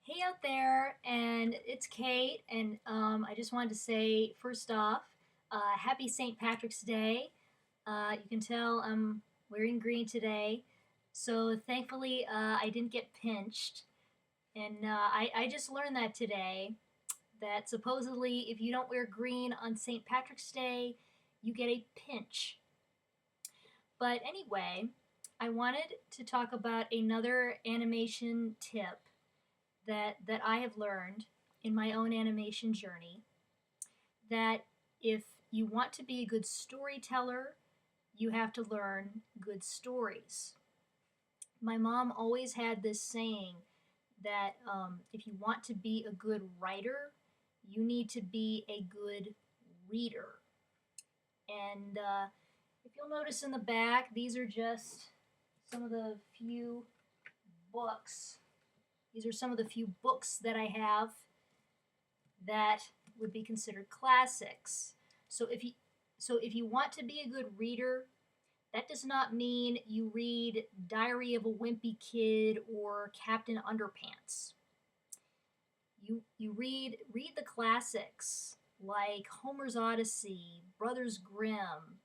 Hey out there, and it's Kate, and I just wanted to say first off, happy St. Patrick's Day. You can tell I'm wearing green today, so thankfully I didn't get pinched, and I just learned that today that supposedly if you don't wear green on St. Patrick's Day, you get a pinch. But anyway, I wanted to talk about another animation tip that I have learned in my own animation journey that if you want to be a good storyteller, you have to learn good stories. My mom always had this saying that if you want to be a good writer, you need to be a good reader. And if you'll notice in the back, these are just some of the few books. These are some of the few books that I have that would be considered classics. So if you want to be a good reader, that does not mean you read Diary of a Wimpy Kid or Captain Underpants. You read the classics like Homer's Odyssey, Brothers Grimm,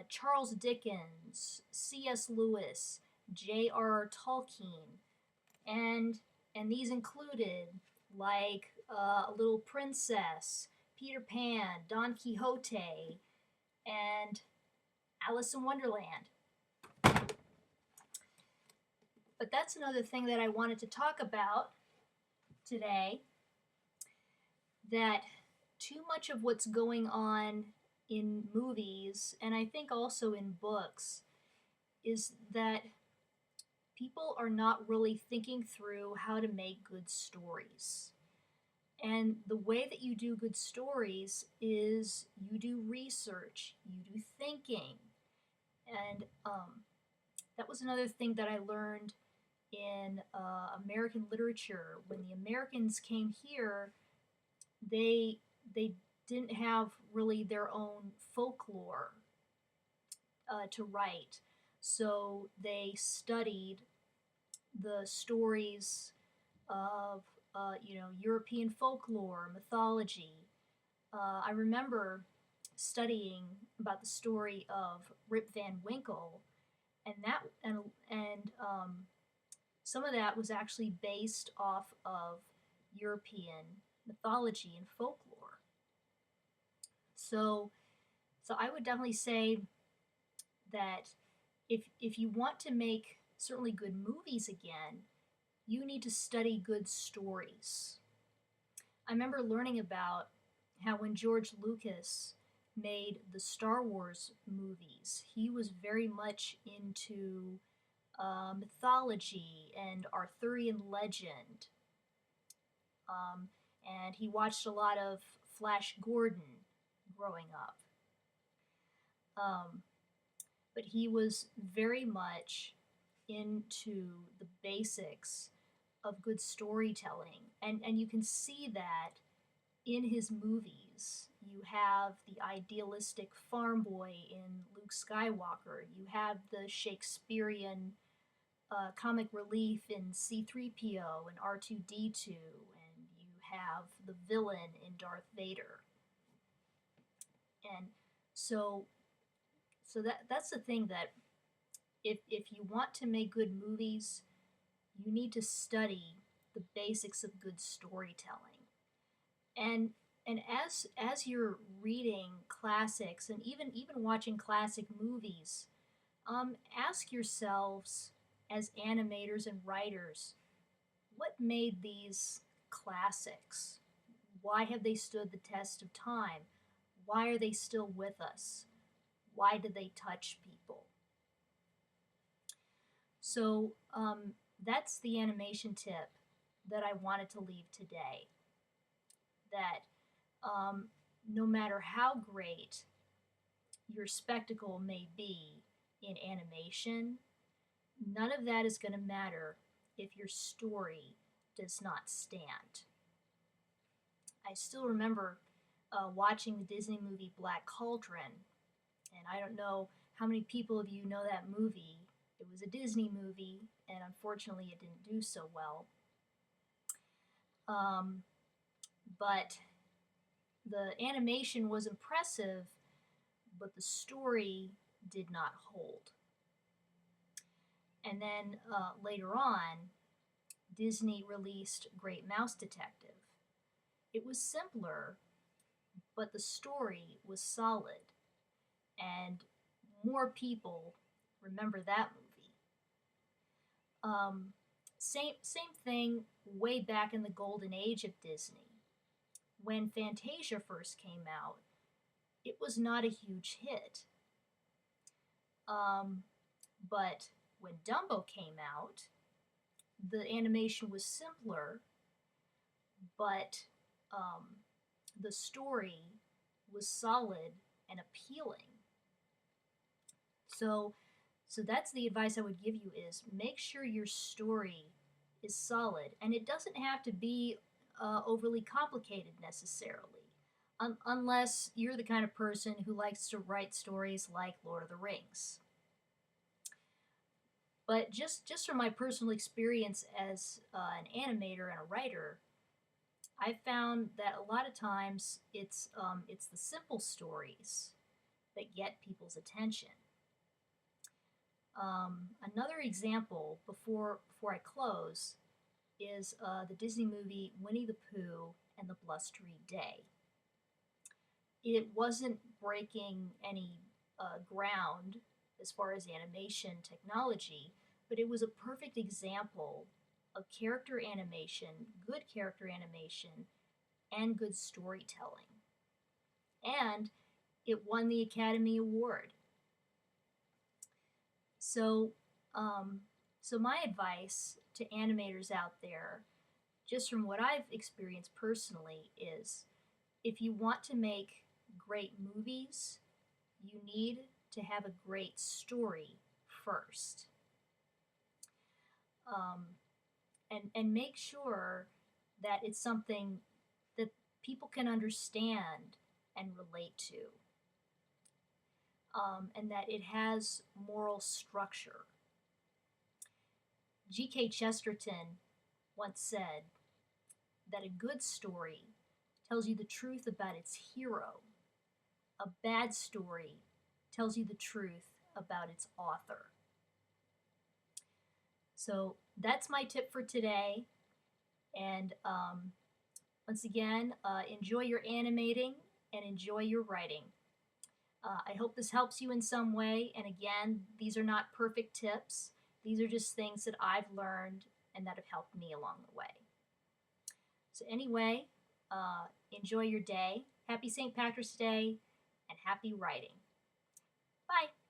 Charles Dickens, C.S. Lewis, J.R.R. Tolkien, and these included like A Little Princess, Peter Pan, Don Quixote, and Alice in Wonderland. But that's another thing that I wanted to talk about today, that too much of what's going on in movies, and I think also in books, is that people are not really thinking through how to make good stories. And the way that you do good stories is you do research, you do thinking. And that was another thing that I learned in American literature. When the Americans came here, they didn't have really their own folklore to write. So they studied the stories of European folklore, mythology. I remember studying about the story of Rip Van Winkle, and some of that was actually based off of European mythology and folklore. So, I would definitely say that if you want to make certainly good movies again, you need to study good stories. I remember learning about how when George Lucas made the Star Wars movies, he was very much into mythology and Arthurian legend. Um, and he watched a lot of Flash Gordon growing up. Um, but he was very much into the basics of good storytelling. And you can see that in his movies. You have the idealistic farm boy in Luke Skywalker. You have the Shakespearean comic relief in C3PO and R2D2, and you have the villain in Darth Vader. And so that's the thing, that if you want to make good movies, you need to study the basics of good storytelling. And as you're reading classics and even watching classic movies, ask yourselves as animators and writers, what made these classics? Why have they stood the test of time? Why are they still with us? Why did they touch people? So that's the animation tip that I wanted to leave today. That no matter how great your spectacle may be in animation, none of that is going to matter if your story does not stand. I still remember watching the Disney movie Black Cauldron, and I don't know how many people of you know that movie. It was a Disney movie, and unfortunately, it didn't do so well. Um, but the animation was impressive, but the story did not hold. And then later on, Disney released Great Mouse Detective. It was simpler, but the story was solid, and more people remember that movie. Um, same thing way back in the golden age of Disney. When Fantasia first came out, it was not a huge hit. Um, but when Dumbo came out, the animation was simpler, but um, the story was solid and appealing. So, so that's the advice I would give you is make sure your story is solid, and it doesn't have to be overly complicated necessarily, unless you're the kind of person who likes to write stories like Lord of the Rings. But just from my personal experience as an animator and a writer, I found that a lot of times it's the simple stories that get people's attention. Another example before I close is the Disney movie Winnie the Pooh and the Blustery Day. It wasn't breaking any ground as far as animation technology, but it was a perfect example of character animation, good character animation, and good storytelling. And it won the Academy Award. So, um, so my advice to animators out there, just from what I've experienced personally, is if you want to make great movies, you need to have a great story first. Um, and make sure that it's something that people can understand and relate to, and that it has moral structure. G.K. Chesterton once said that a good story tells you the truth about its hero, a bad story tells you the truth about its author. So that's my tip for today. And once again, enjoy your animating and enjoy your writing. I hope this helps you in some way. And again, these are not perfect tips. These are just things that I've learned and that have helped me along the way. So anyway, enjoy your day. Happy St. Patrick's Day and happy writing. Bye.